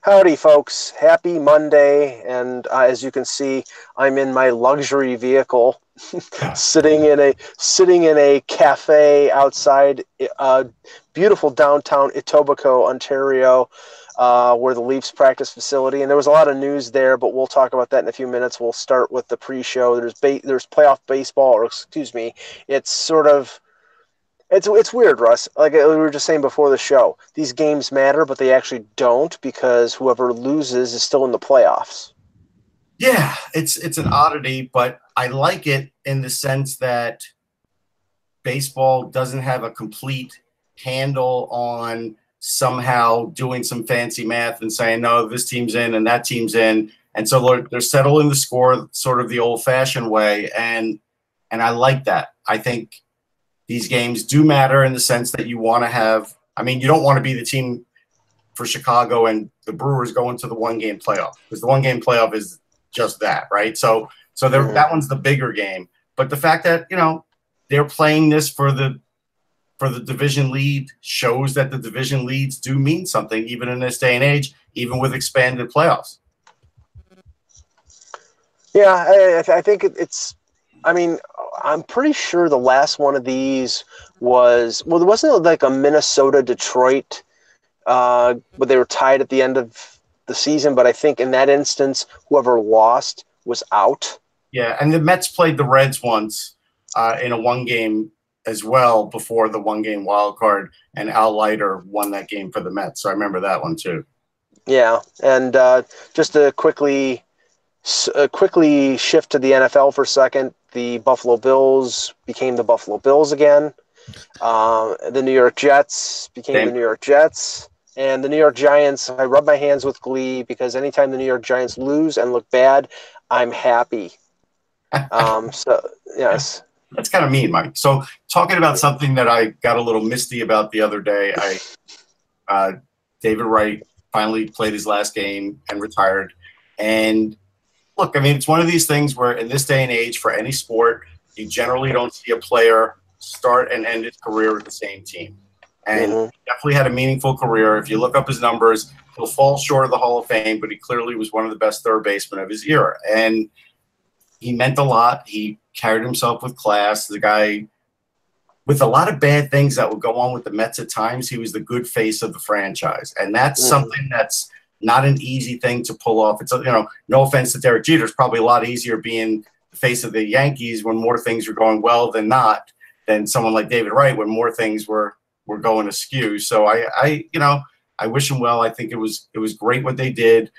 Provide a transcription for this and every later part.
Howdy, folks. Happy Monday. And as you can see, I'm in my luxury vehicle, sitting in a cafe outside beautiful downtown Etobicoke, Ontario, where the Leafs practice facility. And there was a lot of news there, but we'll talk about that in a few minutes. We'll start with the pre-show. There's playoff baseball, or excuse me, it's sort of. It's weird, Russ. Like we were just saying before the show, these games matter, but they actually don't because whoever loses is still in the playoffs. Yeah, it's an oddity, but I like it in the sense that baseball doesn't have a complete handle on somehow doing some fancy math and saying, no, this team's in and that team's in. And so they're settling the score sort of the old-fashioned way, and I like that. I think these games do matter in the sense that you want to have – I mean, you don't want to be the team for Chicago and the Brewers going to the one-game playoff because the one-game playoff is just that, right? So that one's the bigger game. But the fact that, they're playing this for the division lead shows that the division leads do mean something even in this day and age, even with expanded playoffs. Yeah, I think it's – I mean, I'm pretty sure the last one of these was – well, there wasn't like a Minnesota-Detroit but they were tied at the end of the season. But I think in that instance, whoever lost was out. Yeah, and the Mets played the Reds once in a one-game as well before the one-game wild card, and Al Leiter won that game for the Mets. So I remember that one too. Yeah, and just to quickly shift to the NFL for a second, the Buffalo Bills became the Buffalo Bills again. The New York Jets became the New York Jets. And the New York Giants, I rub my hands with glee because anytime the New York Giants lose and look bad, I'm happy. So, yes. That's kind of mean, Mike. So talking about something that I got a little misty about the other day, David Wright finally played his last game and retired. And look, I mean, it's one of these things where in this day and age, for any sport, you generally don't see a player start and end his career with the same team. And he definitely had a meaningful career. If you look up his numbers, he'll fall short of the Hall of Fame, but he clearly was one of the best third basemen of his era. And he meant a lot. He carried himself with class. The guy, with a lot of bad things that would go on with the Mets at times, he was the good face of the franchise. And that's something that's not an easy thing to pull off. It's, no offense to Derek Jeter, it's probably a lot easier being the face of the Yankees when more things are going well than not, than someone like David Wright when more things were going askew. So I wish him well. I think it was great what they did.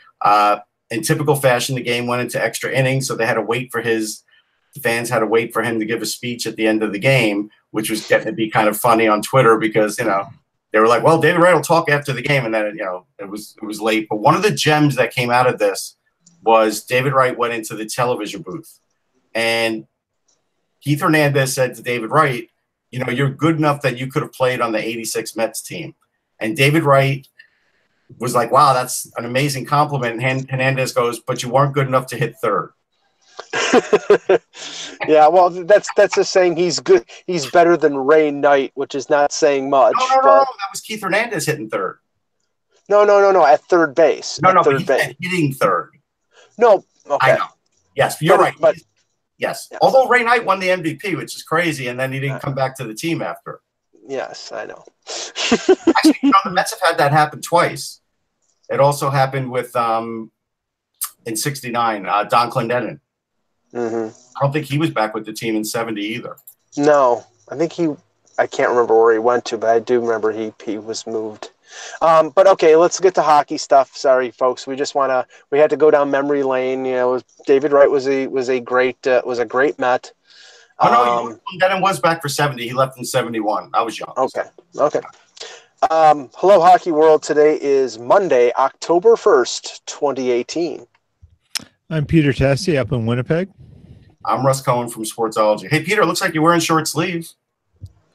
In typical fashion, the game went into extra innings, so they had to wait for the fans had to wait for him to give a speech at the end of the game, which was getting to be kind of funny on Twitter because, they were like, well, David Wright will talk after the game. And then, it was late. But one of the gems that came out of this was David Wright went into the television booth. And Keith Hernandez said to David Wright, you're good enough that you could have played on the 86 Mets team. And David Wright was like, wow, that's an amazing compliment. And Hernandez goes, but you weren't good enough to hit third. Yeah, well, that's just saying he's good. He's better than Ray Knight, which is not saying much. No, that was Keith Hernandez hitting third. No, at third base. Third base. Hitting third. No, okay. I know. Yes, you're right. But yes. Although Ray Knight won the MVP, which is crazy, and then he didn't come back to the team after. Yes, I know. Actually, the Mets have had that happen twice. It also happened with in '69, Don Clendenin. I don't think he was back with the team in '70 either. No, I think I can't remember where he went to, but I do remember he was moved. But okay, let's get to hockey stuff. Sorry, folks. We had to go down memory lane. David Wright was a great Met. Clendenin was back for '70. He left in '71. I was young. Okay. Hello, Hockey World. Today is Monday, October 1st, 2018. I'm Peter Tessie up in Winnipeg. I'm Russ Cohen from Sportsology. Hey, Peter, it looks like you're wearing short sleeves.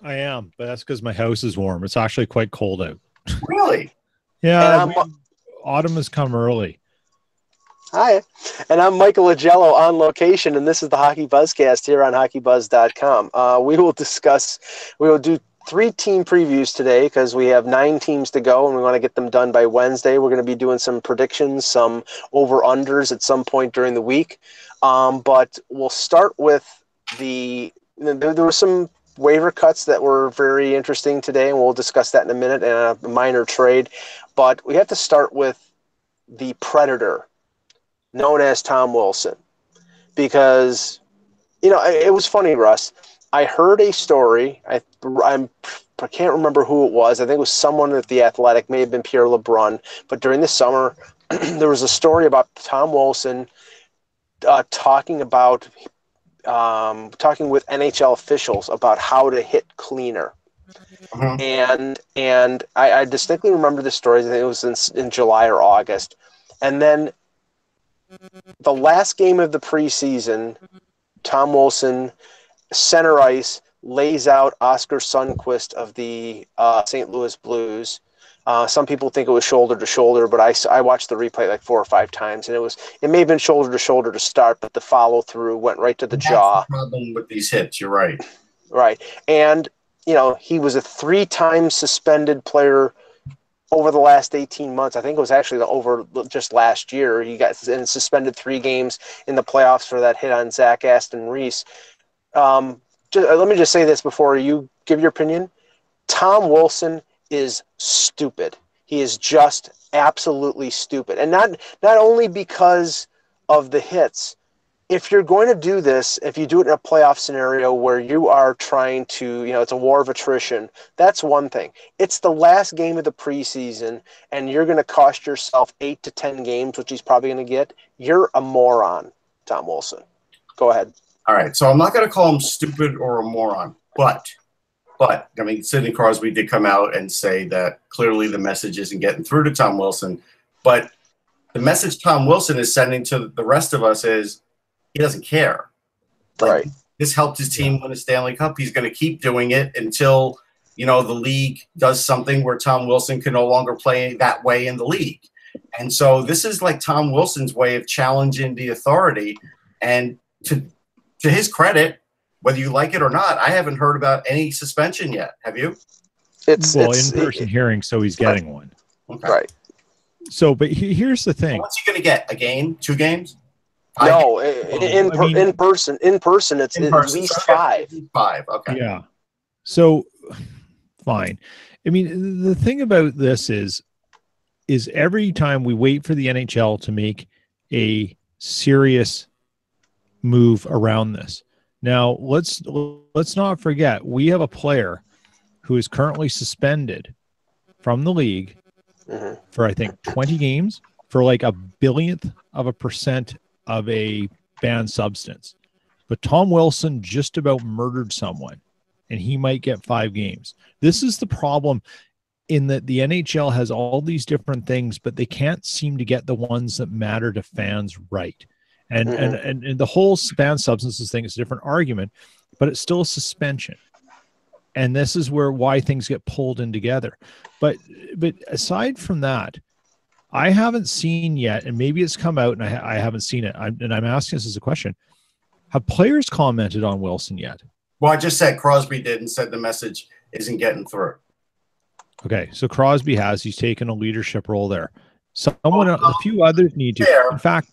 I am, but that's because my house is warm. It's actually quite cold out. Really? Yeah, autumn has come early. Hi, and I'm Michael Agello on location, and this is the Hockey Buzzcast here on HockeyBuzz.com. We will do three team previews today because we have 9 teams to go and we want to get them done by Wednesday. We're going to be doing some predictions, some over-unders at some point during the week. But we'll start with there were some waiver cuts that were very interesting today, and we'll discuss that in a minute, and a minor trade. But we have to start with the Predator, known as Tom Wilson, because, it was funny, Russ. I heard a story. I can't remember who it was. I think it was someone at The Athletic, may have been Pierre LeBrun. But during the summer, there was a story about Tom Wilson talking with NHL officials about how to hit cleaner. And I distinctly remember the story. I think it was in July or August. And then the last game of the preseason, Tom Wilson, center ice, lays out Oscar Sundqvist of the St. Louis Blues. Some people think it was shoulder to shoulder, but I watched the replay like 4 or 5 times, and it may have been shoulder to shoulder to start, but the follow through went right to the jaw. That's the problem with these hits. You're right. Right, and he was a 3-time suspended player over the last 18 months. I think it was actually over just last year. He got suspended 3 games in the playoffs for that hit on Zach Aston Reese. Let me just say this before you give your opinion. Tom Wilson is stupid. He is just absolutely stupid. And not only because of the hits. If you're going to do this, if you do it in a playoff scenario where you are trying to, it's a war of attrition, that's one thing. It's the last game of the preseason, and you're going to cost yourself 8 to 10 games, which he's probably going to get. You're a moron, Tom Wilson. Go ahead. All right, so I'm not going to call him stupid or a moron, but Sidney Crosby did come out and say that clearly the message isn't getting through to Tom Wilson. But the message Tom Wilson is sending to the rest of us is he doesn't care. Right. This helped his team win a Stanley Cup. He's going to keep doing it until, the league does something where Tom Wilson can no longer play that way in the league. And so this is like Tom Wilson's way of challenging the authority. And to his credit, whether you like it or not, I haven't heard about any suspension yet. Have you? It's in-person hearing, so he's getting one. Okay. Right. So, but here's the thing. What's he going to get? A game? 2 games? No, in person, it's at least 5. 5, okay. Yeah. So, fine. I mean, the thing about this is every time we wait for the NHL to make a serious move around this. Now, let's not forget, we have a player who is currently suspended from the league for, I think, 20 games for like 0.1% of a banned substance. But Tom Wilson just about murdered someone, and he might get 5 games. This is the problem, in that the NHL has all these different things, but they can't seem to get the ones that matter to fans right. And the whole banned substances thing is a different argument, but it's still a suspension. And this is why things get pulled in together. But aside from that, I haven't seen yet, and maybe it's come out and I haven't seen it. I'm asking this as a question. Have players commented on Wilson yet? Well, I just said Crosby did and said the message isn't getting through. Okay, so Crosby he's taken a leadership role there. A few others need to. In fact,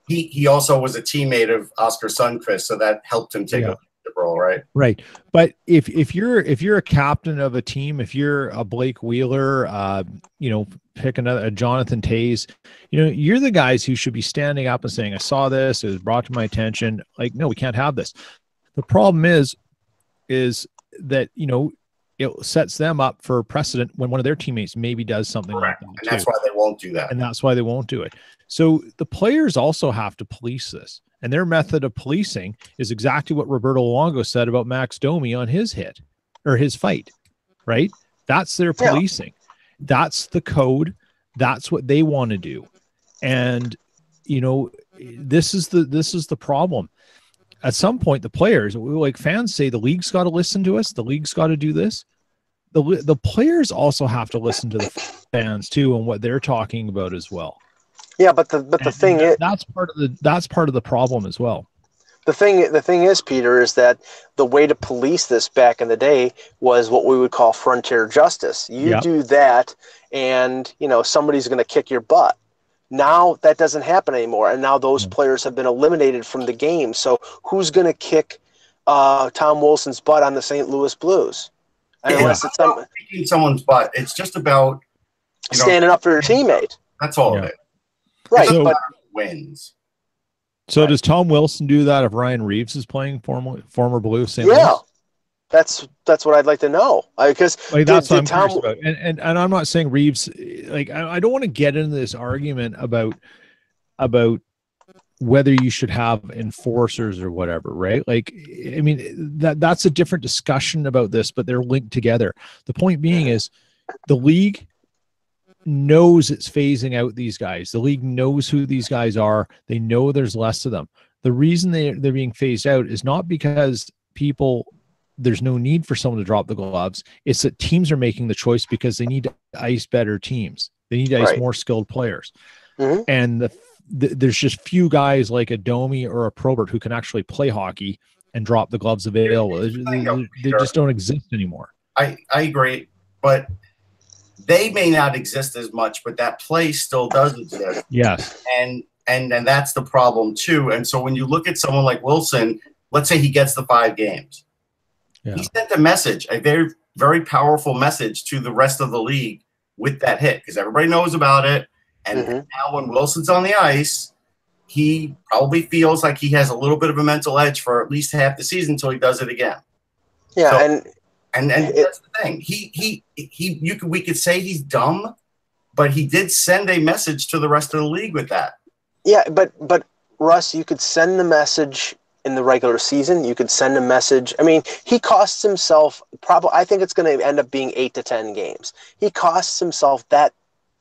he also was a teammate of Oscar Sundqvist, so that helped him take a leadership role, right? Right. But if you're a captain of a team, if you're a Blake Wheeler, pick a Jonathan Toews, you're the guys who should be standing up and saying, I saw this, it was brought to my attention. Like, no, we can't have this. The problem is that, it sets them up for precedent when one of their teammates maybe does something like that. And that's why they won't do that. And that's why they won't do it. So the players also have to police this. And their method of policing is exactly what Roberto Luongo said about Max Domi on his hit or his fight, right? That's their policing. Yeah. That's the code. That's what they want to do. And, this is the problem. At some point, the players, like fans say, the league's got to listen to us. The league's got to do this. The players also have to listen to the fans too and what they're talking about as well. Yeah, but the thing is, that's part of the problem as well. The thing is, Peter, is that the way to police this back in the day was what we would call frontier justice. You do that, and somebody's going to kick your butt. Now that doesn't happen anymore, and now those players have been eliminated from the game. So who's going to kick Tom Wilson's butt on the St. Louis Blues? Unless it's kicking someone's butt, it's just about standing up for your teammate. That's all of it. Right, so, but wins. So does Tom Wilson do that if Ryan Reeves is playing former Blue St. Louis? Yeah, that's what I'd like to know. Because that's what I'm curious about. And I'm not saying Reeves. I don't want to get into this argument about whether you should have enforcers or whatever, right? That's a different discussion about this, but they're linked together. The point being is the league knows it's phasing out these guys. The league knows who these guys are. They know there's less of them. The reason they're being phased out is not because there's no need for someone to drop the gloves. It's that teams are making the choice because they need to ice better teams. They need to ice more skilled players. Mm-hmm. And there's just few guys like a Domi or a Probert who can actually play hockey and drop the gloves available. They just don't exist anymore. I agree, but they may not exist as much, but that play still does exist. Yes. And that's the problem too. And so when you look at someone like Wilson, let's say he gets the 5 games. Yeah. He sent a message, a very, very powerful message to the rest of the league with that hit because everybody knows about it. And now when Wilson's on the ice, he probably feels like he has a little bit of a mental edge for at least half the season until he does it again. Yeah, so, and that's the thing. We could say he's dumb, but he did send a message to the rest of the league with that. Yeah, but Russ, you could send the message in the regular season. You could send a message. I mean, he costs himself probably. I think it's going to end up being 8 to 10 games. He costs himself that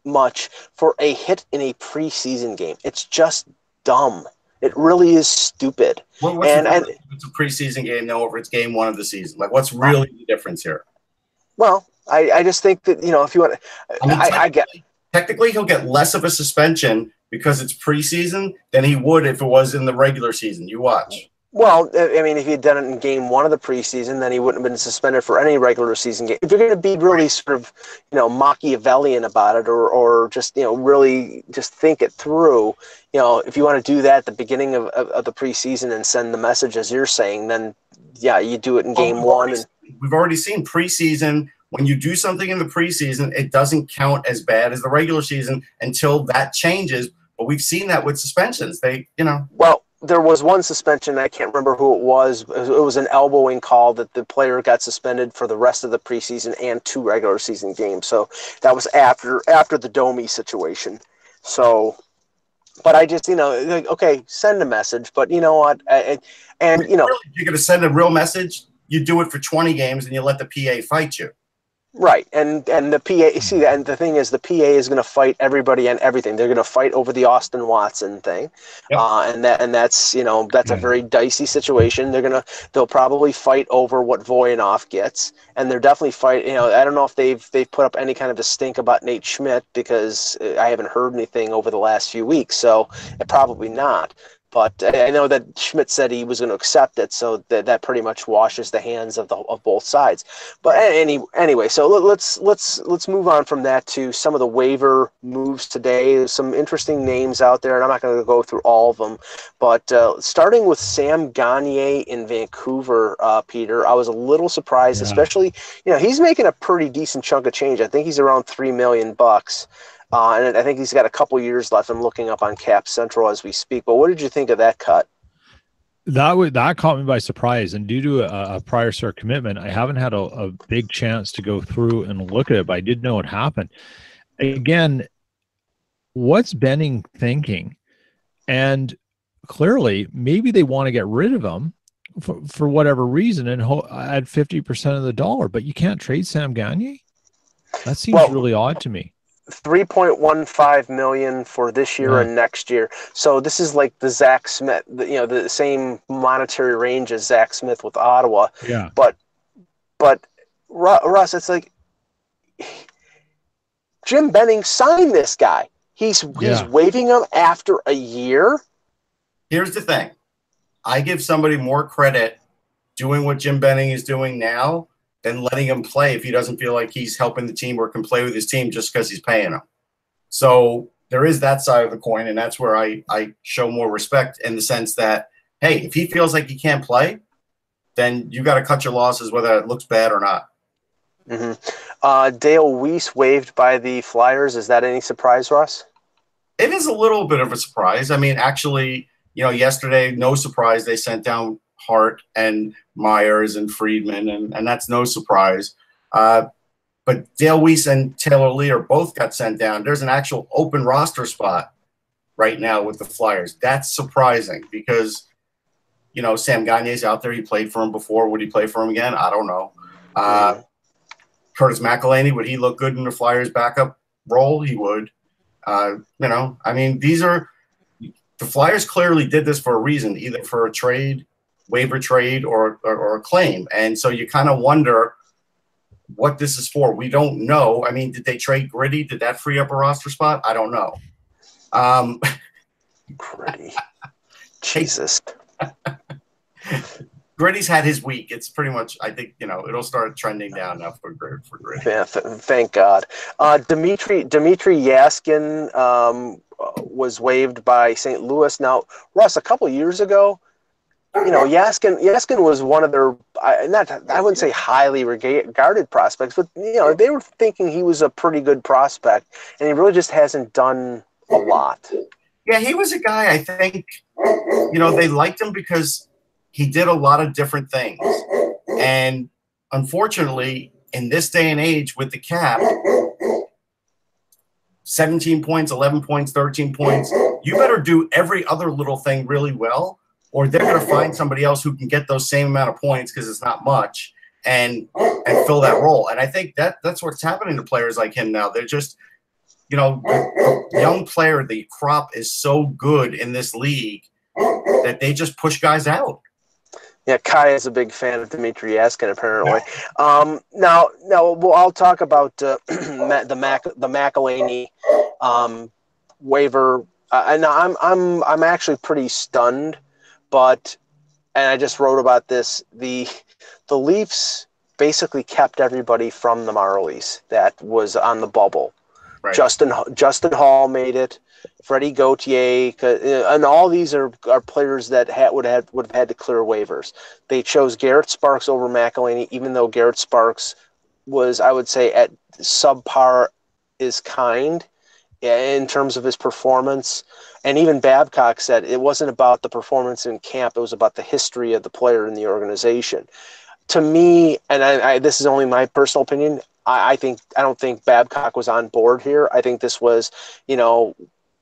much for a hit in a preseason game. It's just dumb. It really is stupid. If it's a preseason game, though, or if it's game 1 of the season? Like, what's really the difference here? Well, I just think that, if you want to, I get. Technically, he'll get less of a suspension because it's preseason than he would if it was in the regular season. You watch. Well, I mean, if he had done it in game 1 of the preseason, then he wouldn't have been suspended for any regular season game. If you're going to be really sort of, Machiavellian about it, or just, really just think it through, if you want to do that at the beginning of the preseason and send the message as you're saying, then yeah, you do it in game 1. We've already seen preseason. When you do something in the preseason, it doesn't count as bad as the regular season until that changes. But we've seen that with suspensions. Well, there was one suspension. I can't remember who it was. It was an elbowing call that the player got suspended for the rest of the preseason and 2 regular season games. So that was after the Domi situation. So, but I just, okay, send a message. But you know what? You're going to send a real message. You do it for 20 games and you let the PA fight you. Right, and the PA, see, and the thing is, the PA is going to fight everybody and everything. They're going to fight over the Austin Watson thing, and that's a very dicey situation. They'll probably fight over what Voynov gets, and they're definitely fight. I don't know if they've put up any kind of a stink about Nate Schmidt because I haven't heard anything over the last few weeks, so probably not. But I know that Schmidt said he was going to accept it, so that pretty much washes the hands of both sides. But anyway, so let's move on from that to some of the waiver moves today. There's some interesting names out there, and I'm not going to go through all of them. But starting with Sam Gagner in Vancouver, Peter, I was a little surprised, especially he's making a pretty decent chunk of change. I think he's around $3 million. And I think he's got a couple years left. I'm looking up on Cap Central as we speak. But what did you think of that cut? That caught me by surprise. And due to a prior start commitment, I haven't had a big chance to go through and look at it, but I did know it happened. Again, what's Benning thinking? And clearly, maybe they want to get rid of him for whatever reason and add 50% of the dollar. But you can't trade Sam Gagner? That seems really odd to me. $3.15 million for this year and next year. So this is like the Zach Smith, the same monetary range as Zach Smith with Ottawa. Yeah. But Russ, it's like Jim Benning signed this guy. He's waiving him after a year. Here's the thing. I give somebody more credit doing what Jim Benning is doing now than letting him play if he doesn't feel like he's helping the team or can play with his team just because he's paying him. So there is that side of the coin, and that's where I show more respect in the sense that, hey, if he feels like he can't play, then you got to cut your losses whether it looks bad or not. Dale Weiss waived by the Flyers. Is that any surprise, Russ? It is a little bit of a surprise. I mean, actually, yesterday, no surprise, they sent down Hart and Myers and Friedman, and that's no surprise. But Dale Weiss and Taylor Lear both got sent down. There's an actual open roster spot right now with the Flyers. That's surprising because, Sam Gagne's out there. He played for him before. Would he play for him again? I don't know. Curtis McElhinney, would he look good in the Flyers backup role? He would. I mean, the Flyers clearly did this for a reason, either for a trade, waiver trade, or a claim. And so you kind of wonder what this is for. We don't know. I mean, did they trade Gritty? Did that free up a roster spot? I don't know. Gritty. Jesus. Gritty's had his week. It's pretty much, I think, it'll start trending down now for Gritty. Yeah, thank God. Dmitry Yaskin was waived by St. Louis. Now, Russ, a couple years ago, Yaskin was one of their, I wouldn't say highly regarded prospects, but, they were thinking he was a pretty good prospect, and he really just hasn't done a lot. Yeah, he was a guy, I think, they liked him because he did a lot of different things. And unfortunately, in this day and age with the cap, 17 points, 11 points, 13 points, you better do every other little thing really well, or they're going to find somebody else who can get those same amount of points because it's not much and fill that role. And I think that's what's happening to players like him now. They're just, the young player, the crop is so good in this league that they just push guys out. Yeah, Kai is a big fan of Dmitry Yaskin, apparently. Now, I'll talk about the McElhinney waiver. And I'm actually pretty stunned, and I just wrote about this. The Leafs basically kept everybody from the Marlies that was on the bubble. Right. Justin Hall made it. Freddie Gauthier, and all these are players that would have had to clear waivers. They chose Garrett Sparks over McElhinney, even though Garrett Sparks was, I would say, at subpar is kind in terms of his performance. And even Babcock said it wasn't about the performance in camp; it was about the history of the player in the organization. To me, and this is only my personal opinion, I don't think Babcock was on board here. I think this was,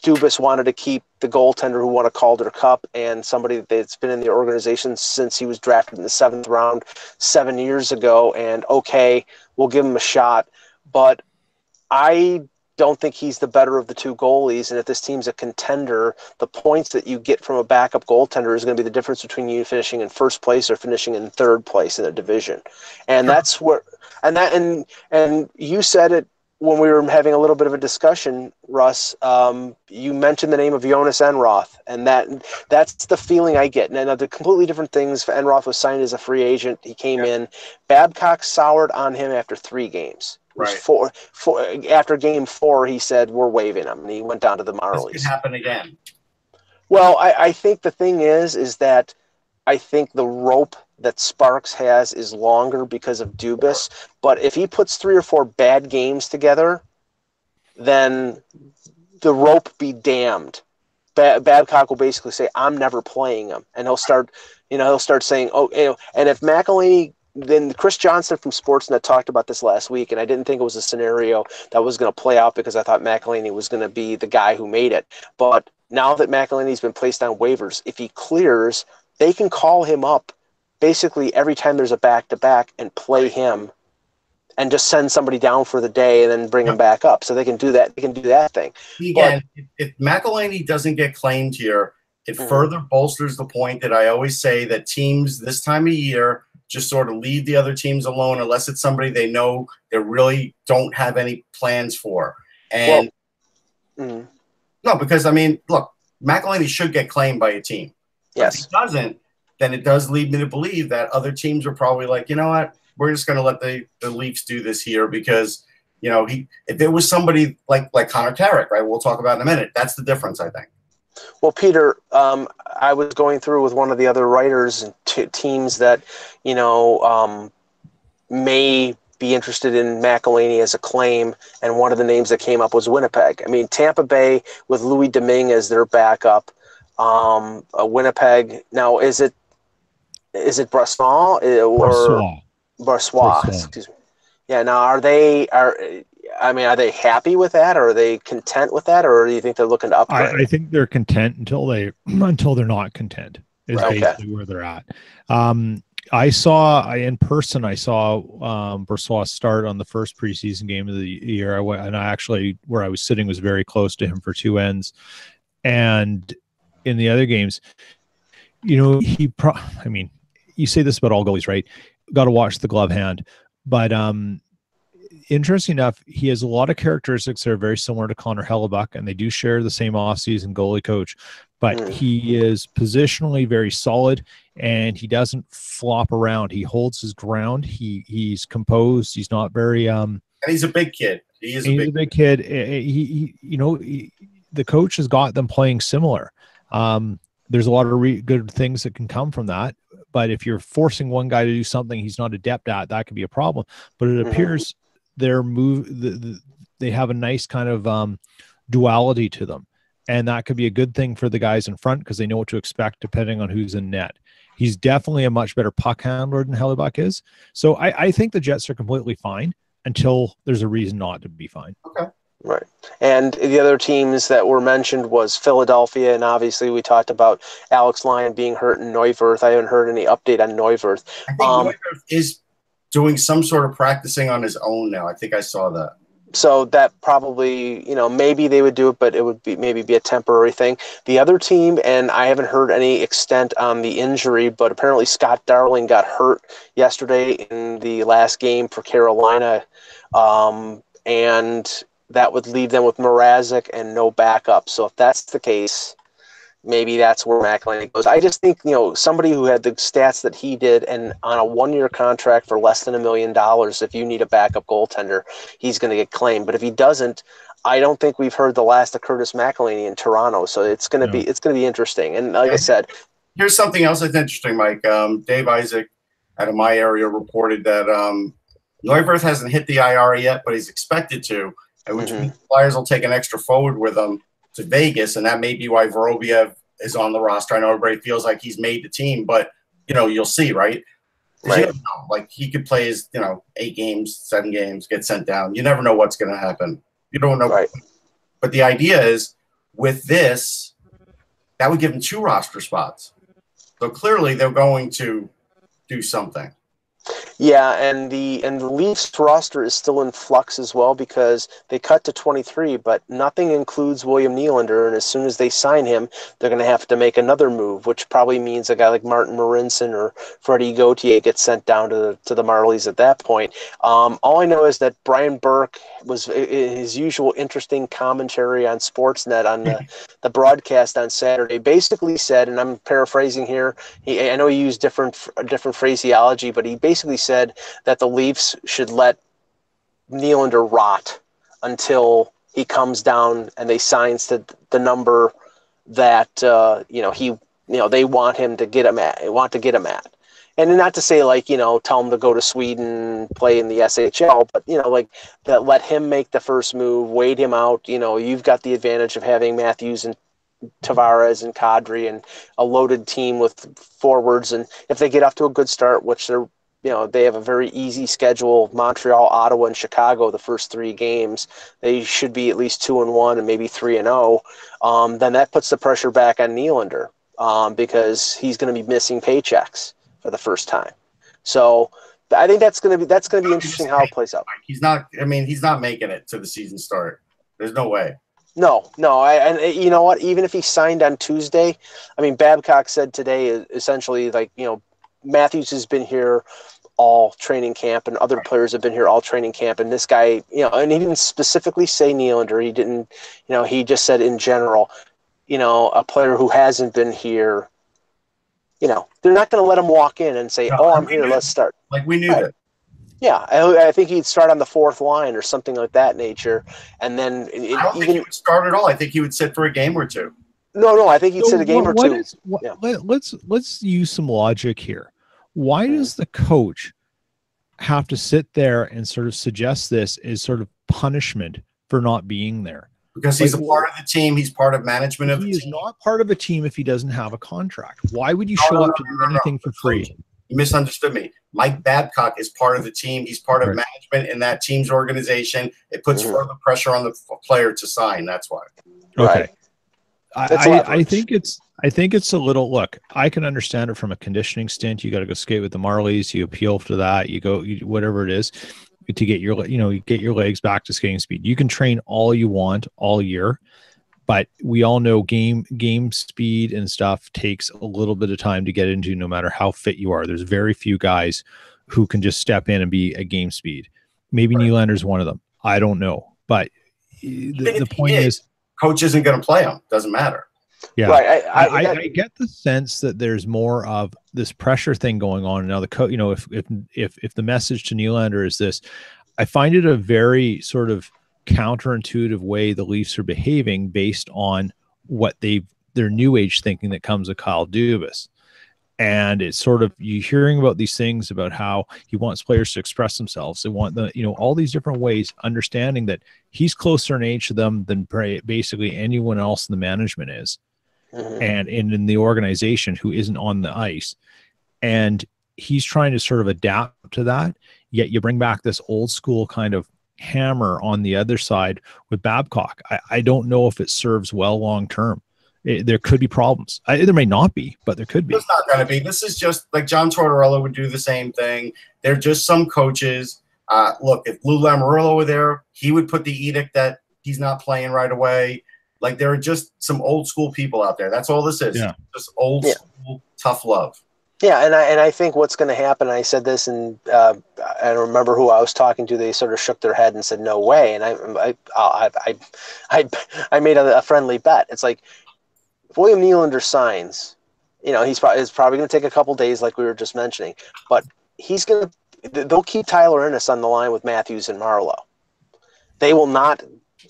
Dubas wanted to keep the goaltender who won a Calder Cup and somebody that's been in the organization since he was drafted in the 7th round 7 years ago. And okay, we'll give him a shot. But I don't think he's the better of the two goalies. And if this team's a contender, the points that you get from a backup goaltender is going to be the difference between you finishing in first place or finishing in third place in a division. And that's where, and you said it when we were having a little bit of a discussion, Russ. You mentioned the name of Jonas Enroth, and that's the feeling I get. And the completely different things. Enroth was signed as a free agent. He came in. Babcock soured on him after 3 games. Right. After game 4, he said, we're waiving him, and he went down to the Marlies. This could happen again. Well, I think the thing is that I think the rope that Sparks has is longer because of Dubas. But if he puts 3 or 4 bad games together, then the rope be damned. Babcock will basically say, I'm never playing him. And he'll start saying, and if McElhinney, then Chris Johnson from Sportsnet talked about this last week, and I didn't think it was a scenario that was going to play out because I thought McElhinney was going to be the guy who made it. But now that McElhinney's been placed on waivers, if he clears, they can call him up basically every time there's a back-to-back and play him and just send somebody down for the day and then bring him back up. So they can do that. They can do that thing. Again, if McElhinney doesn't get claimed here, it further bolsters the point that I always say that teams this time of year just sort of leave the other teams alone unless it's somebody they know they really don't have any plans for. And no, because, I mean, look, McElhinney should get claimed by a team. Yes. If he doesn't, then it does lead me to believe that other teams are probably like, you know what, we're just going to let the Leafs do this here because, you know, if there was somebody like Connor Carrick, right, we'll talk about in a minute, that's the difference, I think. Well, Peter, I was going through with one of the other writers and teams that, you know, may be interested in McElhinney as a claim, and one of the names that came up was Winnipeg. I mean, Tampa Bay with Louis Domingue as their backup. Winnipeg. Now, is it Brossoit or Brossoit? Excuse me. Yeah. Now, are they happy with that, or are they content with that, or do you think they're looking to upgrade? I think they're content until they're not content. Is basically where they're at. I saw Brossoit start on the first preseason game of the year. Where I was sitting was very close to him for two ends, and in the other games, you know, you say this about all goalies, right? Got to watch the glove hand, but interesting enough, he has a lot of characteristics that are very similar to Connor Hellebuck, and they do share the same offseason goalie coach. But he is positionally very solid, and he doesn't flop around. He holds his ground. He's composed. He's not very and he's a big kid. He's a big kid. The coach has got them playing similar. There's a lot of good things that can come from that. But if you're forcing one guy to do something he's not adept at, that could be a problem. But it appears they have a nice kind of duality to them. And that could be a good thing for the guys in front because they know what to expect depending on who's in net. He's definitely a much better puck handler than Hellebuck is. So I think the Jets are completely fine until there's a reason not to be fine. Okay. Right. And the other teams that were mentioned was Philadelphia, and obviously we talked about Alex Lyon being hurt in Neuwirth. I haven't heard any update on Neuwirth. I think Neuwirth is doing some sort of practicing on his own now. I think I saw that. So that probably, you know, maybe they would do it, but it would be a temporary thing. The other team, and I haven't heard any extent on the injury, but apparently Scott Darling got hurt yesterday in the last game for Carolina, and that would leave them with Mrazek and no backup. So if that's the case, maybe that's where McElhinney goes. I just think, you know, somebody who had the stats that he did and on a one-year contract for less than $1 million, if you need a backup goaltender, he's going to get claimed. But if he doesn't, I don't think we've heard the last of Curtis McElhinney in Toronto. So it's going to be interesting. And like I said, here's something else that's interesting, Mike. Dave Isaac out of my area reported that Neuwirth hasn't hit the IR yet, but he's expected to, which means the Flyers will take an extra forward with him to Vegas, and that may be why Vorobiev is on the roster. I know everybody feels like he's made the team, but, you know, you'll see, right? Right. You don't know. Like, he could play his, 8 games, 7 games, get sent down. You never know what's going to happen. You don't know. Right. But the idea is, with this, that would give him 2 roster spots. So clearly they're going to do something. Yeah, and the Leafs roster is still in flux as well because they cut to 23, but nothing includes William Nylander, and as soon as they sign him, they're going to have to make another move, which probably means a guy like Martin Marincin or Freddie Gauthier gets sent down to the Marlies at that point. All I know is that Brian Burke was his usual interesting commentary on Sportsnet on the broadcast on Saturday, basically said, and I'm paraphrasing here, I know he used different phraseology, but he basically said that the Leafs should let Nylander rot until he comes down and they signs to the number that they want to get him at. And not to say tell him to go to Sweden, play in the SHL, but that let him make the first move, wait him out. You've got the advantage of having Matthews and Tavares and Kadri and a loaded team with forwards, and if they get off to a good start, which they have a very easy schedule, Montreal, Ottawa, and Chicago, the first 3 games, they should be at least 2-1 and maybe 3-0. Then that puts the pressure back on Nylander because he's going to be missing paychecks for the first time. So I think that's going to be interesting how it plays out. He's not making it to the season start. There's no way. No. And you know what? Even if he signed on Tuesday, Babcock said today essentially Matthews has been here all training camp and other players have been here all training camp. And this guy, and he didn't specifically say Nylander. He didn't, he just said in general, a player who hasn't been here, they're not going to let him walk in and say, No, "Oh, and I'm here. Let's start." Like we knew Right. that. Yeah, I think he'd start on the fourth line or something like that nature, and then I don't think he would start at all. I think he would sit for a game or two. No, I think he'd sit a game or two. Let's use some logic here. Why does the coach have to sit there and sort of suggest this as sort of punishment for not being there? Because he's a part of the team. He's part of management of the team. He is not part of a team if he doesn't have a contract. Why would you show up to do anything for free? You misunderstood me. Mike Babcock is part of the team. He's part of management in that team's organization. It puts further pressure on the player to sign. That's why. Okay. I think it's a little, look, I can understand it from a conditioning stint. You got to go skate with the Marlies. You appeal to that. You go, whatever it is to get your, get your legs back to skating speed. You can train all you want all year, but we all know game speed and stuff takes a little bit of time to get into, no matter how fit you are. There's very few guys who can just step in and be at game speed. Maybe Nylander's one of them. I don't know. But the point is, coach isn't going to play him. Doesn't matter. Yeah. Right. I get the sense that there's more of this pressure thing going on. Now the coach, if the message to Nylander is this, I find it a very sort of counterintuitive way the Leafs are behaving based on what their new age thinking that comes with Kyle Dubas. And it's sort of, you hearing about these things about how he wants players to express themselves. They want all these different ways, understanding that he's closer in age to them than basically anyone else in the management is. And in the organization who isn't on the ice. And he's trying to sort of adapt to that. Yet you bring back this old school kind of hammer on the other side with Babcock. I don't know if it serves well long term. There could be problems. There may not be, but there could be. It's not going to be. This is just like John Tortorella would do the same thing. They're just some coaches. Look, if Lou Lamoriello were there, he would put the edict that he's not playing right away. Like, there are just some old school people out there. That's all this is. Yeah. Just old school tough love. Yeah, and I think what's going to happen, I said this, and I don't remember who I was talking to. They sort of shook their head and said, "No way." And I made a friendly bet. It's like, if William Nylander signs, he's probably going to take a couple days, like we were just mentioning, but they'll keep Tyler Ennis on the line with Matthews and Marleau. They will not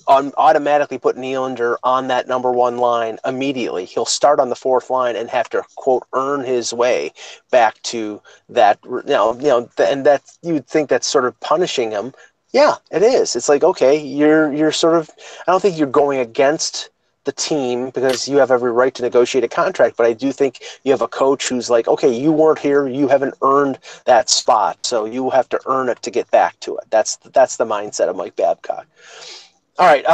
automatically put Nylander on that number one line immediately. He'll start on the fourth line and have to, quote, earn his way back to that. And that, you would think that's sort of punishing him. Yeah, it is. It's like, okay, you're sort of, I don't think you're going against the team because you have every right to negotiate a contract, but I do think you have a coach who's like, okay, you weren't here, you haven't earned that spot, so you have to earn it to get back to it. That's the mindset of Mike Babcock. All right,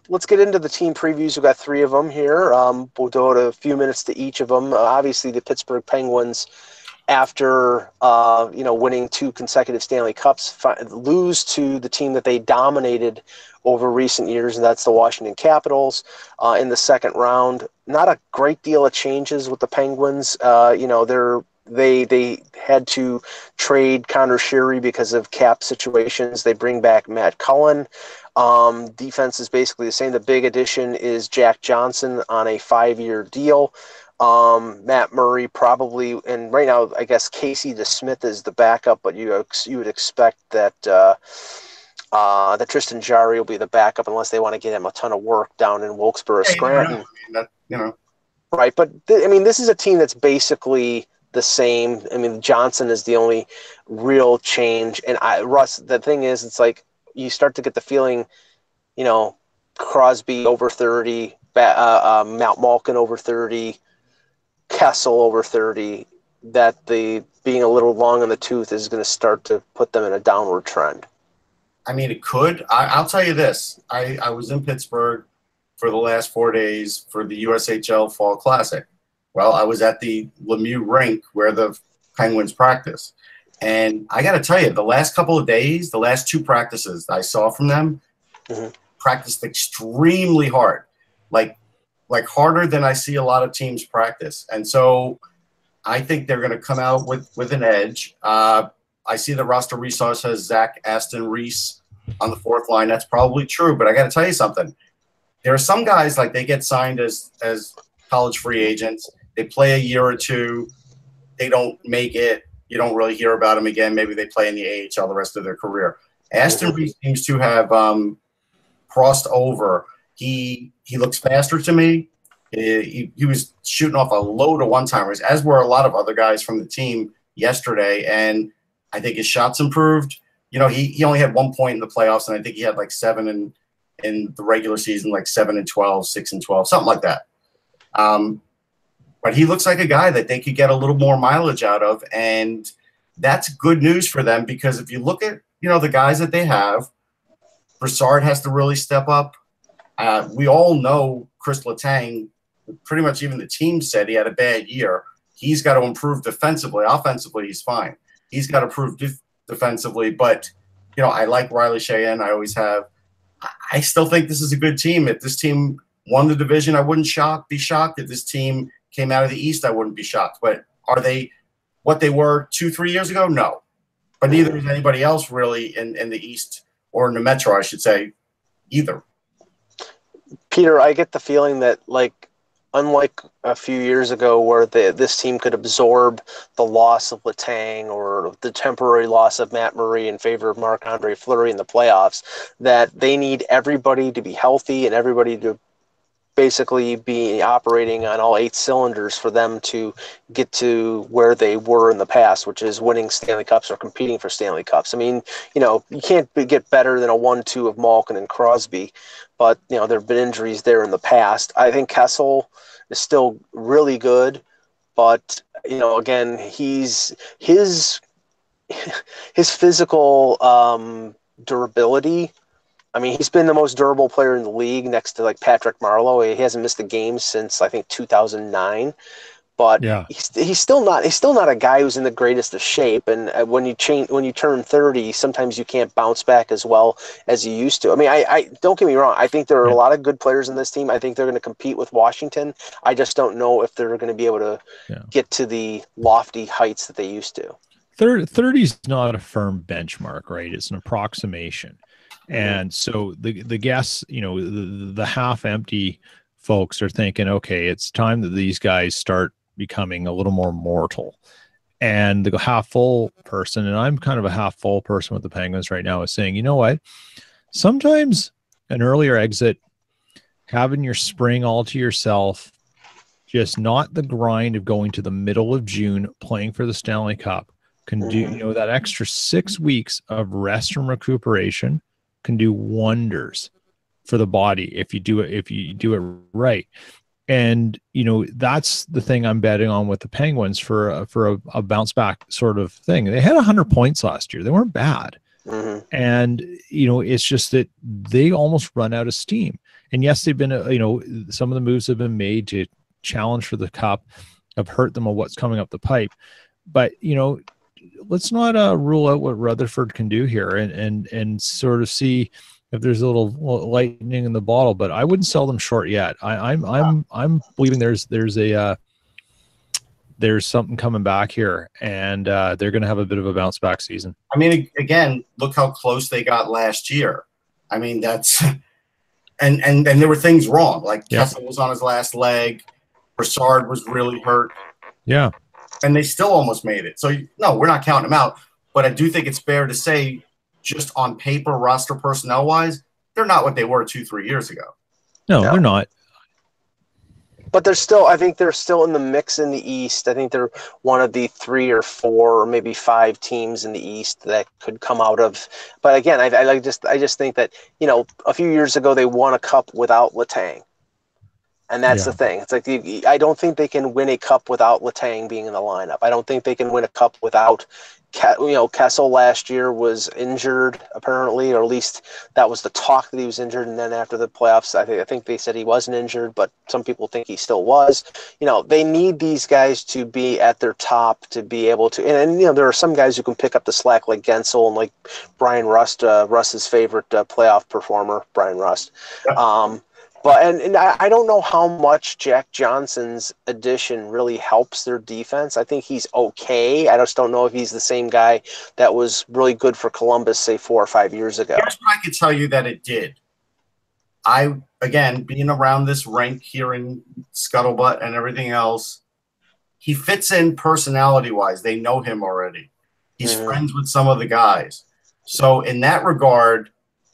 let's get into the team previews. We've got 3 of them here. We'll devote a few minutes to each of them. Obviously, the Pittsburgh Penguins, after winning 2 consecutive Stanley Cups, lose to the team that they dominated over recent years, and that's the Washington Capitals in the second round. Not a great deal of changes with the Penguins. They had to trade Conor Sheary because of cap situations. They bring back Matt Cullen. Defense is basically the same. The big addition is Jack Johnson on a 5-year deal. Matt Murray probably, and right now I guess Casey DeSmith is the backup, but you would expect that that Tristan Jarry will be the backup unless they want to get him a ton of work down in Wilkes-Barre, Scranton. Right, but this is a team that's basically the same. Johnson is the only real change, and Russ. The thing is, it's like you start to get the feeling, Crosby over 30, Mount Malkin over 30, Kessel over 30. That the being a little long in the tooth is going to start to put them in a downward trend. It could. I'll tell you this. I was in Pittsburgh for the last 4 days for the USHL Fall Classic. Well, I was at the Lemieux rink where the Penguins practice. And I got to tell you, the last couple of days, the last 2 practices I saw from them, practiced extremely hard, like harder than I see a lot of teams practice. And so I think they're going to come out with an edge. I see the roster resource has Zach Aston Reese on the 4th line. That's probably true, but I got to tell you something. There are some guys, like, they get signed as college free agents. They play a year or 2. they don't make it. You don't really hear about them again. Maybe they play in the AHL the rest of their career. Aston Reese seems to have crossed over. He looks faster to me. He was shooting off a load of one-timers, as were a lot of other guys from the team yesterday, and I think his shots improved. You know, he only had 1 point in the playoffs, and I think he had like 7 in the regular season, like 7 and 12, 6 and 12, something like that. But he looks like a guy that they could get a little more mileage out of, and that's good news for them because if you look at, you know, the guys that they have, Broussard has to really step up. We all know Chris Letang, pretty much even the team said he had a bad year. He's got to improve defensively. Offensively, he's fine. He's got to improve defensively. But, you know, I like Riley Cheyenne. I always have. I still think this is a good team. If this team won the division, I wouldn't be shocked. If this team came out of the East, I wouldn't be shocked. But are they what they were 2-3 years ago? No. But neither is anybody else really in the East or in the Metro, I should say, either. Peter, I get the feeling that, like, unlike a few years ago where this team could absorb the loss of Letang or the temporary loss of Matt Murray in favor of Marc-Andre Fleury in the playoffs, that they need everybody to be healthy and everybody to basically be operating on all 8 cylinders for them to get to where they were in the past, which is winning Stanley Cups or competing for Stanley Cups. I mean, you know, you can't get better than a 1-2 of Malkin and Crosby, but, you know, there have been injuries there in the past. I think Kessel is still really good, but, you know, again, his physical durability. I mean, he's been the most durable player in the league next to, like, Patrick Marleau. He hasn't missed a game since, I think, 2009. But Yeah. he's still not a guy who's in the greatest of shape. And when you turn 30, sometimes you can't bounce back as well as you used to. I mean, I don't get me wrong. I think there are a lot of good players in this team. I think they're going to compete with Washington. I just don't know if they're going to be able to get to the lofty heights that they used to. 30 is not a firm benchmark, right? It's an approximation. And so the guests, you know, the half empty folks are thinking, okay, it's time that these guys start becoming a little more mortal. And the half full person, and I'm kind of a half full person with the Penguins right now, is saying, you know what? Sometimes an earlier exit, having your spring all to yourself, just not the grind of going to the middle of June playing for the Stanley Cup, can do, you know, that extra 6 weeks of rest and recuperation can do wonders for the body if you do it right. And, you know, that's the thing I'm betting on with the Penguins for a bounce back sort of thing. They had 100 points last year. They weren't bad. And, you know, it's just that they almost run out of steam. And yes, they've been, you know, some of the moves have been made to challenge for the cup, have hurt them of what's coming up the pipe. But, you know, let's not rule out what Rutherford can do here and sort of see if there's a little lightning in the bottle. But I wouldn't sell them short yet. I'm believing there's something coming back here, and they're going to have a bit of a bounce back season. I mean, again, look how close they got last year. I mean, that's and there were things wrong. Like Kessel was on his last leg, Broussard was really hurt. Yeah. And they still almost made it. So, no, we're not counting them out. But I do think it's fair to say, just on paper, roster personnel-wise, they're not what they were 2-3 years ago. No, they're not. But I think they're still in the mix in the East. I think they're one of the 3 or 4 or maybe 5 teams in the East that could come out of. But again, I just think that, you know, a few years ago they won a cup without Letang. And that's the thing. It's like I don't think they can win a cup without Letang being in the lineup. I don't think they can win a cup without, you know, Kessel last year was injured apparently, or at least that was the talk that he was injured. And then after the playoffs, I think they said he wasn't injured, but some people think he still was. You know, they need these guys to be at their top to be able to. And you know, there are some guys who can pick up the slack like Gensel and like Brian Rust, Russ's favorite playoff performer, Brian Rust. Yep. But and I don't know how much Jack Johnson's addition really helps their defense. I think he's okay. I just don't know if he's the same guy that was really good for Columbus, say 4 or 5 years ago. Here's what I could tell you that it did. Again, being around this rink here in Scuttlebutt and everything else, he fits in personality-wise. They know him already. He's friends with some of the guys. So in that regard,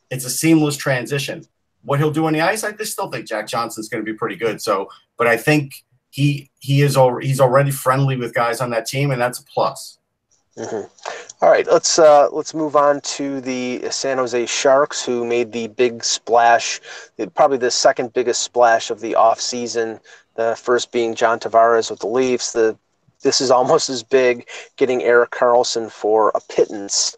it's a seamless transition. What he'll do on the ice, I just still think Jack Johnson's going to be pretty good. So, but I think he's already friendly with guys on that team, and that's a plus. All right, let's move on to the San Jose Sharks, who made the big splash, probably the second biggest splash of the offseason, the first being John Tavares with the Leafs. This is almost as big, getting Erik Karlsson for a pittance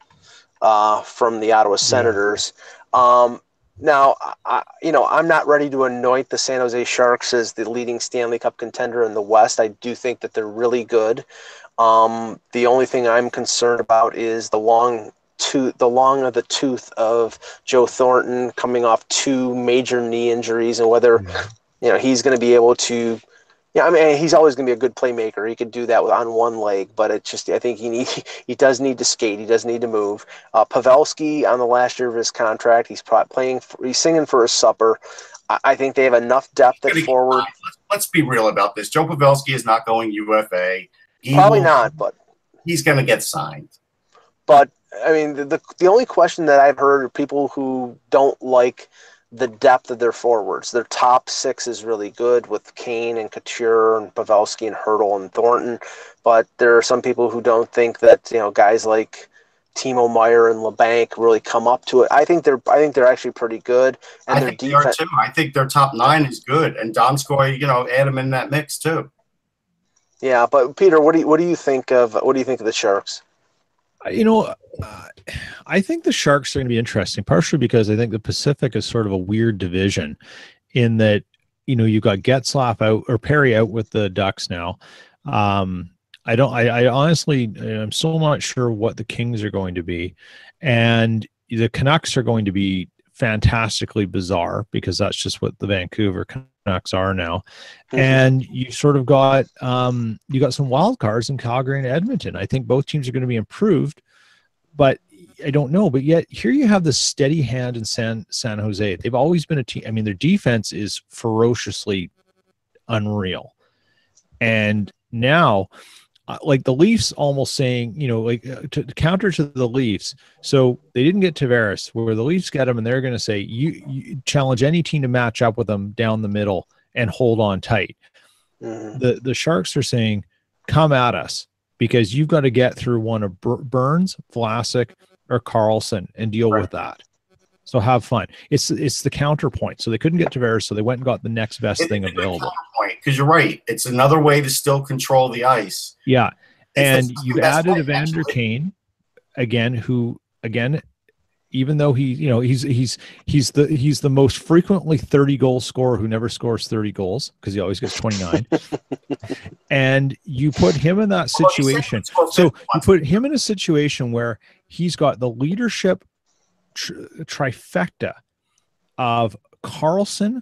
from the Ottawa Senators. Now, I'm not ready to anoint the San Jose Sharks as the leading Stanley Cup contender in the West. I do think that they're really good. The only thing I'm concerned about is the long of the tooth of Joe Thornton coming off 2 major knee injuries, and whether he's going to be able to. Yeah, I mean, he's always going to be a good playmaker. He could do that on one leg, but I think he does need to skate. He does need to move. Pavelski on the last year of his contract, he's singing for his supper. I think they have enough depth at forward. Let's be real about this. Joe Pavelski is not going UFA. Probably not, but he's going to get signed. But I mean, the only question that I've heard are people who don't like the depth of their forwards. Their top 6 is really good with Kane and Couture and Pavelski and Hurdle and Thornton, but there are some people who don't think that guys like Timo Meier and LeBanc really come up to it. I think they're actually pretty good, and I think they are too. I think their top 9 is good, and Donskoy, add them in that mix too. Yeah, but Peter, what do you think of the Sharks? I think the Sharks are going to be interesting, partially because I think the Pacific is sort of a weird division in that, you've got Getzlaf out or Perry out with the Ducks now. I honestly, I'm still not sure what the Kings are going to be. And the Canucks are going to be fantastically bizarre because that's just what the Vancouver Canucks are now. And you sort of got, you got some wild cards in Calgary and Edmonton. I think both teams are going to be improved, but I don't know. But yet here you have the steady hand in San Jose. They've always been a team. I mean, their defense is ferociously unreal. And now, like the Leafs almost saying, to counter to the Leafs. So they didn't get Tavares, where the Leafs get him, and they're going to say, you challenge any team to match up with them down the middle and hold on tight. The Sharks are saying, come at us, because you've got to get through one of Burns, Vlasic, or Karlsson and deal with that. So have fun. It's the counterpoint. So they couldn't get Tavares, so they went and got the next best thing available. Because you're right. It's another way to still control the ice. Yeah. And you've added Evander Kane again, who even though he's the most frequently 30 goal scorer who never scores 30 goals because he always gets 29. And you put him in that situation. So you put him in a situation where he's got the leadership trifecta of Karlsson,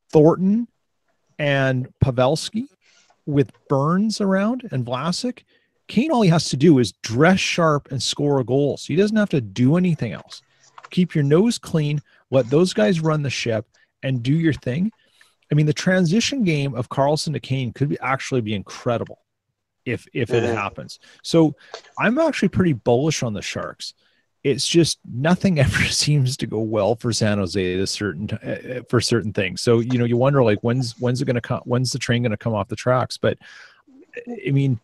Thornton, and Pavelski with Burns around and Vlasic. Kane, all he has to do is dress sharp and score a goal. So he doesn't have to do anything else. Keep your nose clean, let those guys run the ship, and do your thing. I mean, the transition game of Karlsson to Kane could actually be incredible if it happens. So I'm actually pretty bullish on the Sharks. It's just nothing ever seems to go well for San Jose for certain things. So, you wonder, like, when's it going to come? When's the train going to come off the tracks? But I mean,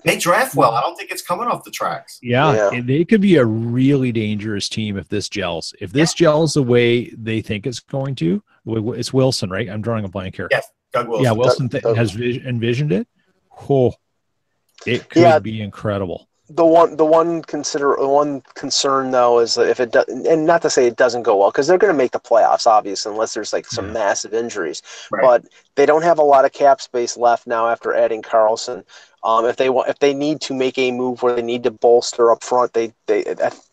they draft well. I don't think it's coming off the tracks. Yeah. They could be a really dangerous team if this gels. If this gels the way they think it's going to, it's Wilson, right? I'm drawing a blank here. Yes, Doug Wilson. Yeah, Wilson has envisioned it. Oh, it could be incredible. The one concern though is that if it does, and not to say it doesn't go well, because they're going to make the playoffs, obviously, unless there's like some massive injuries. Right. But they don't have a lot of cap space left now after adding Karlsson. If they need to make a move where they need to bolster up front, they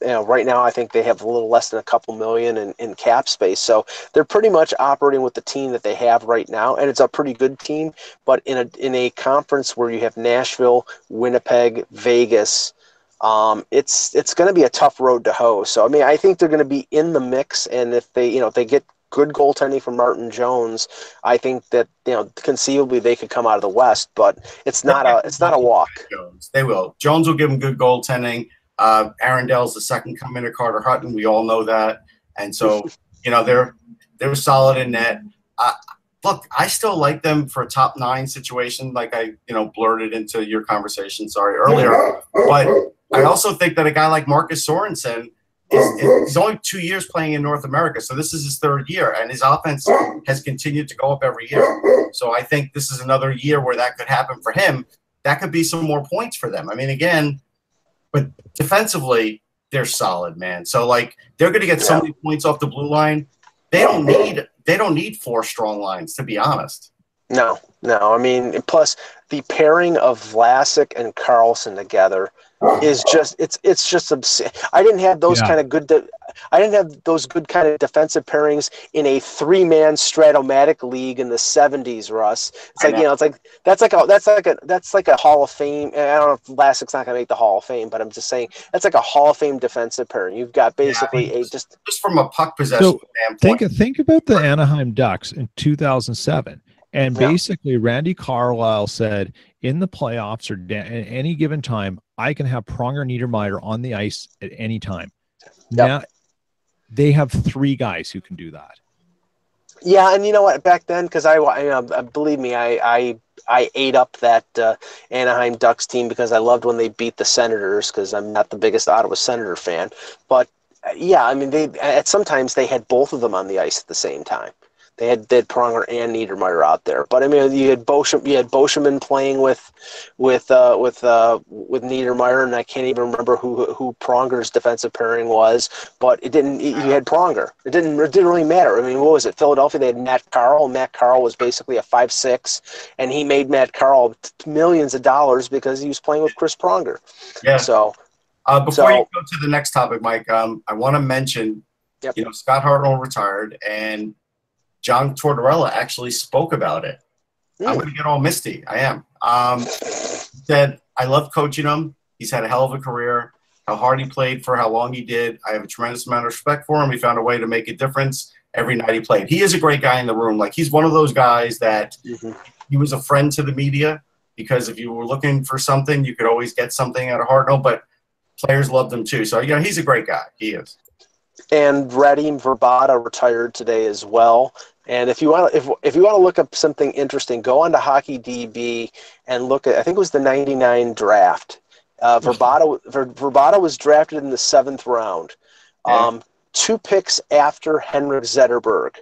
right now I think they have a little less than a couple million in cap space. So they're pretty much operating with the team that they have right now, and it's a pretty good team. But in a conference where you have Nashville, Winnipeg, Vegas, it's going to be a tough road to hoe. So I mean, I think they're going to be in the mix, and if they get good goaltending from Martin Jones, I think that conceivably they could come out of the West, but it's not a walk. Jones. They will. Jones will give them good goaltending. Arundel's the second coming to Carter Hutton. We all know that, and so they're solid in net. Look, I still like them for a top 9 situation, like I blurted into your conversation. Sorry earlier, but I also think that a guy like Marcus Sorensen he's only 2 years playing in North America, so this is his 3rd year, and his offense has continued to go up every year. So I think this is another year where that could happen for him. That could be some more points for them. I mean, again, but defensively, they're solid, man. So like they're going to get so many points off the blue line. They don't need 4 strong lines, to be honest. No. I mean, plus the pairing of Vlasic and Carlson together is just it's just obscene. I didn't have those kind of good. I didn't have those good kind of defensive pairings in a 3-man Stratomatic league in the 70s, Russ. It's like it's like that's like a Hall of Fame. I don't know if Vlasic's not going to make the Hall of Fame, but I'm just saying that's like a Hall of Fame defensive pairing. You've got basically just from a puck possession standpoint. Think about the Anaheim Ducks in 2007. And basically, Randy Carlyle said, in the playoffs or at any given time, I can have Pronger, Niedermayer on the ice at any time. Now, they have 3 guys who can do that. Yeah, and you know what? Back then, because believe me, I ate up that Anaheim Ducks team because I loved when they beat the Senators, because I'm not the biggest Ottawa Senator fan. But I mean, sometimes they had both of them on the ice at the same time. They had Pronger and Niedermayer out there, but I mean, you had Boschman playing with Niedermayer, and I can't even remember who Pronger's defensive pairing was, but it didn't. You had Pronger. It didn't really matter. I mean, what was it? Philadelphia, they had Matt Carl. Matt Carl was basically a 5'6", and he made Matt Carl millions of dollars because he was playing with Chris Pronger. Yeah. So before you go to the next topic, Mike, I want to mention, Scott Hartnell retired, and John Tortorella actually spoke about it. I'm going to get all misty. I am. Said, I love coaching him. He's had a hell of a career. How hard he played for how long he did. I have a tremendous amount of respect for him. He found a way to make a difference every night he played. He is a great guy in the room. Like, he's one of those guys that he was a friend to the media, because if you were looking for something, you could always get something out of Hartnell, but players loved him too. So, he's a great guy. He is. And Radim Verbata retired today as well. And if you want to look up something interesting, go on to HockeyDB and look at, I think it was the '99 draft. Verbata was drafted in the 7th round, 2 picks after Henrik Zetterberg.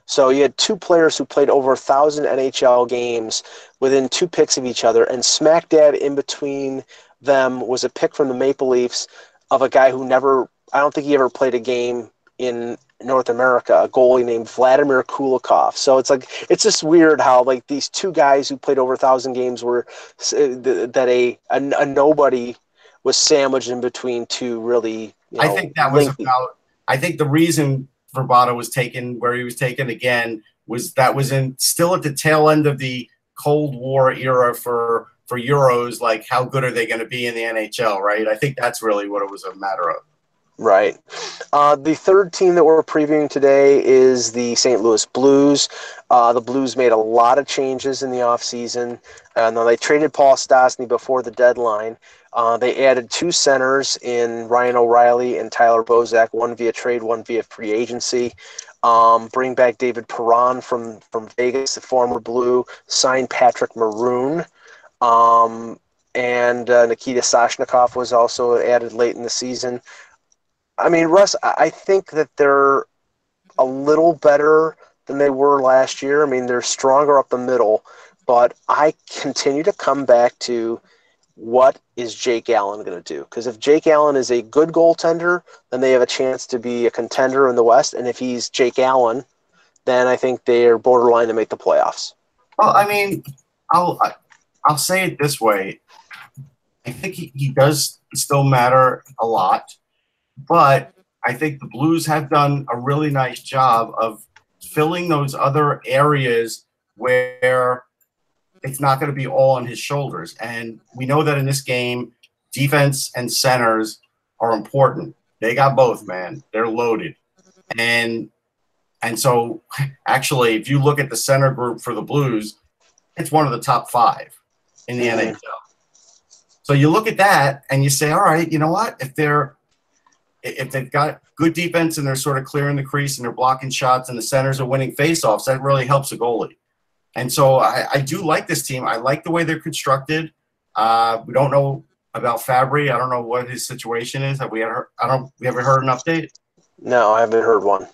So you had 2 players who played over 1,000 NHL games within 2 picks of each other, and smack dab in between them was a pick from the Maple Leafs of a guy who I don't think he ever played a game in North America, a goalie named Vladimir Kulikov. So it's just weird how like these 2 guys who played over 1,000 games were that a nobody was sandwiched in between 2 really. I think that was about. I think the reason Verbata was taken where he was taken again was still at the tail end of the Cold War era for Euros. Like, how good are they going to be in the NHL? Right. I think that's really what it was a matter of. Right. The third team that we're previewing today is the St. Louis Blues. The Blues made a lot of changes in the offseason. They traded Paul Stastny before the deadline. They added 2 centers in Ryan O'Reilly and Tyler Bozak, one via trade, one via free agency. Bring back David Perron from Vegas, the former Blue. Signed Patrick Maroon. And Nikita Soshnikov was also added late in the season. I mean, Russ, I think that they're a little better than they were last year. I mean, they're stronger up the middle, but I continue to come back to what is Jake Allen going to do? Because if Jake Allen is a good goaltender, then they have a chance to be a contender in the West. And if he's Jake Allen, then I think they're borderline to make the playoffs. Well, I mean, I'll say it this way. I think he does still matter a lot. But I think the Blues have done a really nice job of filling those other areas where it's not going to be all on his shoulders. And we know that in this game, defense and centers are important. They got both, man. They're loaded. And And so actually, if you look at the center group for the Blues, it's one of the top 5 in the NHL. So you look at that and you say, all right, you know what? If they've got good defense and they're sort of clearing the crease and they're blocking shots and the centers are winning faceoffs, that really helps a goalie. And so I do like this team. I like the way they're constructed. We don't know about Fabry. I don't know what his situation is. We ever heard an update? No, I haven't heard one.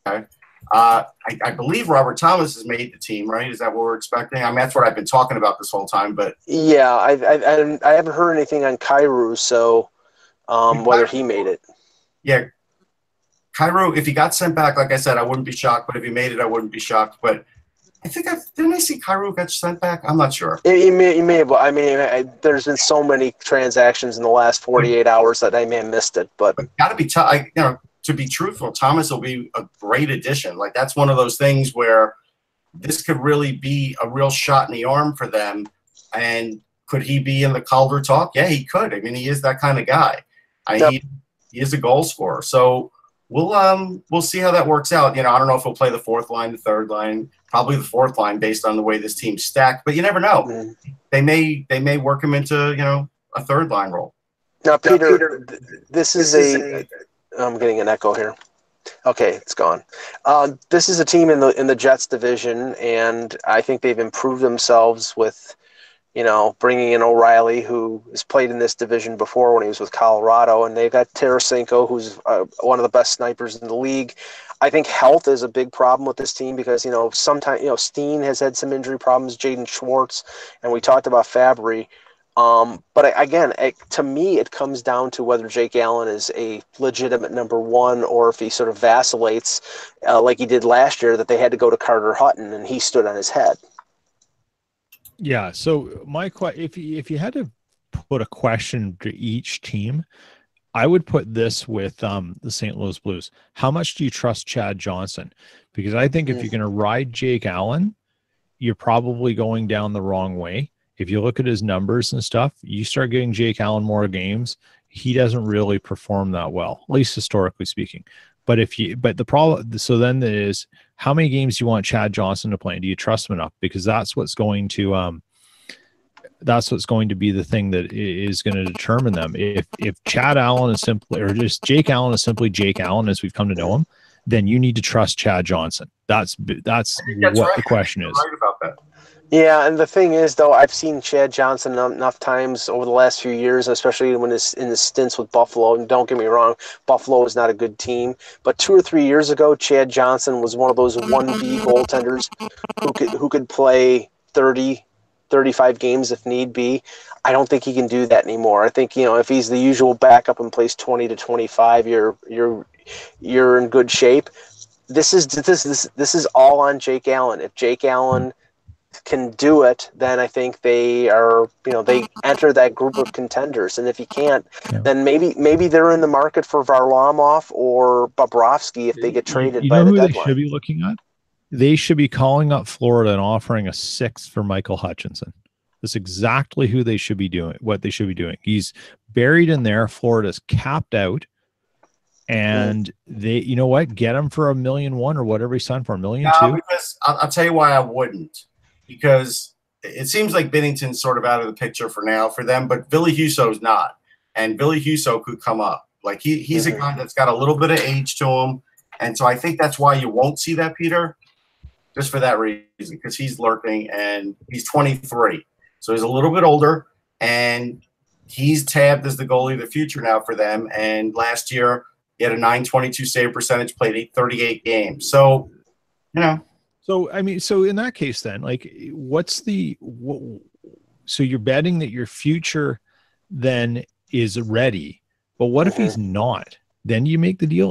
Okay. I believe Robert Thomas has made the team, right? Is that what we're expecting? I mean, that's what I've been talking about this whole time. But yeah, I haven't heard anything on Kyrou, so whether he made it. Yeah, Kyrou, if he got sent back, like I said, I wouldn't be shocked. But if he made it, I wouldn't be shocked. But I think didn't I see Kyrou get sent back? I'm not sure. He may have. I mean, there's been so many transactions in the last 48 hours that I may have missed it. But got to be tough. To be truthful, Thomas will be a great addition. Like, that's one of those things where this could really be a real shot in the arm for them. And could he be in the Calder talk? Yeah, he could. I mean, he is that kind of guy. He is a goal scorer. So we'll see how that works out. I don't know if he'll play the 4th line, the 3rd line, probably the 4th line based on the way this team's stacked. But you never know. Mm-hmm. They may work him into a 3rd line role. Now, Peter, this is I'm getting an echo here. Okay, it's gone. This is a team in the Jets division, and I think they've improved themselves with, bringing in O'Reilly, who has played in this division before when he was with Colorado, and they've got Tarasenko, who's one of the best snipers in the league. I think health is a big problem with this team because, sometimes, Steen has had some injury problems, Jaden Schwartz, and we talked about Fabry. But again, to me, it comes down to whether Jake Allen is a legitimate number 1 or if he sort of vacillates like he did last year, that they had to go to Carter Hutton and he stood on his head. Yeah. So if you had to put a question to each team, I would put this with the St. Louis Blues. How much do you trust Chad Johnson? Because I think if you're going to ride Jake Allen, you're probably going down the wrong way. If you look at his numbers and stuff, you start getting Jake Allen more games, he doesn't really perform that well, at least historically speaking. But the problem, so then is how many games do you want Chad Johnson to play? And do you trust him enough? Because that's what's going to be the thing that is going to determine them. If Chad Allen is simply, or just Jake Allen is simply Jake Allen as we've come to know him, then you need to trust Chad Johnson. That's what right. The question is. Right about that. Yeah, and the thing is, though, I've seen Chad Johnson enough times over the last few years, especially when in his stints with Buffalo. And don't get me wrong, Buffalo is not a good team. But 2 or 3 years ago, Chad Johnson was one of those 1B goaltenders who could play 30, 35 games if need be. I don't think he can do that anymore. I think, if he's the usual backup and plays 20 to 25, you're in good shape. This is all on Jake Allen. If Jake Allen can do it, then I think they are, they enter that group of contenders. And if he can't, then maybe they're in the market for Varlamov or Bobrovsky if they get traded by the deadline. They should be looking at? They should be calling up Florida and offering a 6th for Michael Hutchinson. That's exactly who they should be doing, what they should be doing. He's buried in there. Florida's capped out. And they, get him for $1.1 million or whatever he signed for, $1.2 million. Because I'll tell you why I wouldn't. Because it seems like Binnington's sort of out of the picture for now for them, but Billy Husso's not. And Billy Husso could come up. Like he's a guy that's got a little bit of age to him. And so I think that's why you won't see that, Peter, just for that reason, because he's lurking and he's 23. So he's a little bit older and he's tabbed as the goalie of the future now for them. And last year he had a .922 save percentage, played 38 games. So, So, so in that case, then, so you're betting that your future then is ready, but what if he's not? Then you make the deal.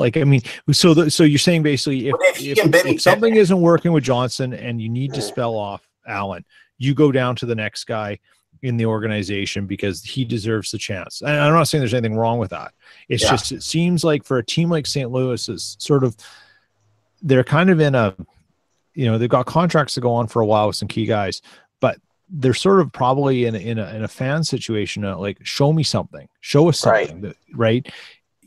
So you're saying basically if something isn't working with Johnson and you need to spell off Allen, you go down to the next guy in the organization because he deserves the chance. And I'm not saying there's anything wrong with that. It's just, it seems like for a team like St. Louis is sort of, they're kind of in a, they've got contracts to go on for a while with some key guys, but they're sort of probably in a fan situation, like show me something, show us something, right?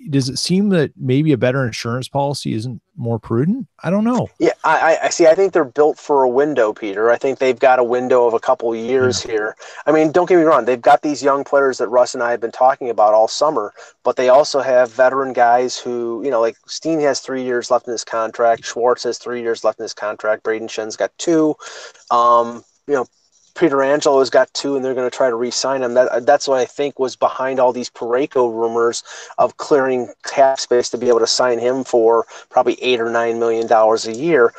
does it seem that maybe a better insurance policy isn't more prudent? I don't know. Yeah, I see. I think they're built for a window, Peter. I think they've got a window of a couple years here. I mean, don't get me wrong. They've got these young players that Russ and I have been talking about all summer, but they also have veteran guys who, like Steen has 3 years left in his contract. Schwartz has 3 years left in his contract. Braden Shen's got 2. Peter Angelo's got 2, and they're going to try to re-sign him. That's what I think was behind all these Parayko rumors of clearing cap space to be able to sign him for probably $8 or $9 million a year.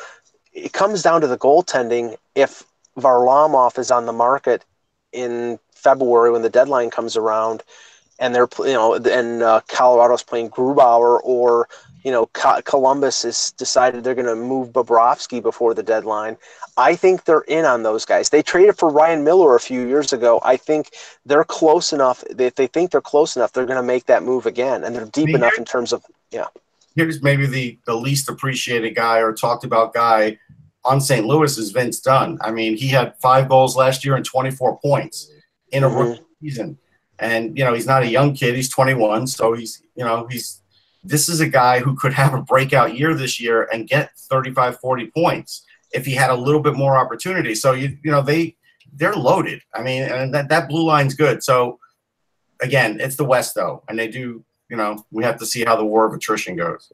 It comes down to the goaltending. If Varlamov is on the market in February when the deadline comes around, and they're Colorado's playing Grubauer, or Columbus has decided they're going to move Bobrovsky before the deadline, I think they're in on those guys. They traded for Ryan Miller a few years ago. I think they're close enough. If they think they're close enough, they're going to make that move again, and they're deep enough in terms of Here's maybe the least appreciated guy or talked about guy on St. Louis is Vince Dunn. I mean, he had 5 goals last year and 24 points in a rookie season. And, he's not a young kid. He's 21. So this is a guy who could have a breakout year this year and get 35, 40 points if he had a little bit more opportunity. So, they're loaded. I mean, and that blue line's good. So, again, it's the West, though. And they do, we have to see how the war of attrition goes.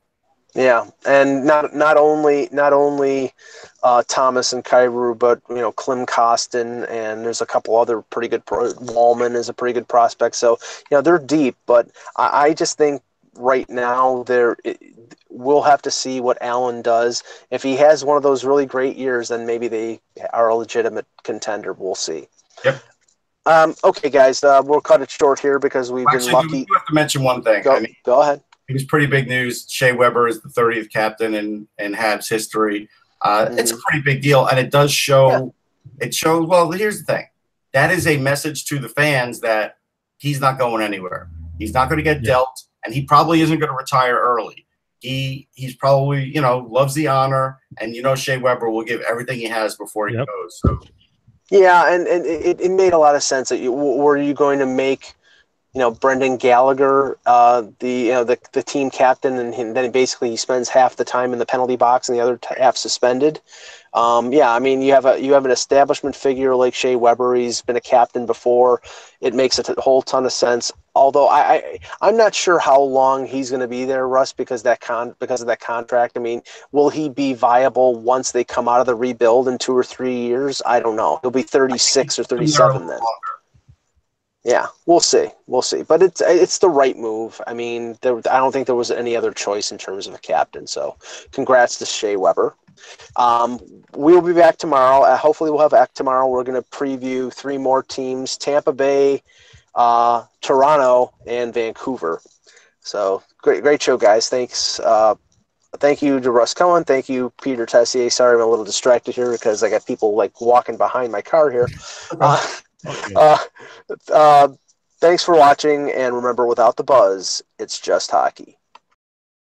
Yeah, and not only Thomas and Kyrou, but Klim Kostin, and there's a couple other pretty good. Wallman is a pretty good prospect. So they're deep, but I just think right now we'll have to see what Allen does. If he has one of those really great years, then maybe they are a legitimate contender. We'll see. Yep. Okay, guys, we'll cut it short here because we've been lucky. You have to mention one thing. Go ahead. It was pretty big news. Shea Weber is the 30th captain in Habs history. It's a pretty big deal, and it does show. Yeah. It shows. Well, here's the thing. That is a message to the fans that he's not going anywhere. He's not going to get dealt, and he probably isn't going to retire early. He's probably loves the honor, and Shea Weber will give everything he has before he goes. So. Yeah, and it made a lot of sense that were you going to make Brendan Gallagher the team captain, and then basically he spends half the time in the penalty box and the other half suspended. I mean, you have an establishment figure like Shea Weber. He's been a captain before. It makes a whole ton of sense. Although I'm not sure how long he's going to be there, Russ, because of that contract. I mean, will he be viable once they come out of the rebuild in 2 or 3 years? I don't know. He'll be 36 or 37 then. Yeah, we'll see. But it's the right move. I mean, I don't think there was any other choice in terms of a captain. So congrats to Shea Weber. We'll be back tomorrow. Hopefully we'll have back tomorrow. We're going to preview 3 more teams: Tampa Bay, Toronto, and Vancouver. So great show, guys. Thanks. Thank you to Russ Cohen. Thank you, Peter Tessier. Sorry, I'm a little distracted here because I got people walking behind my car here. Thanks for watching, and remember, without the buzz, it's just hockey.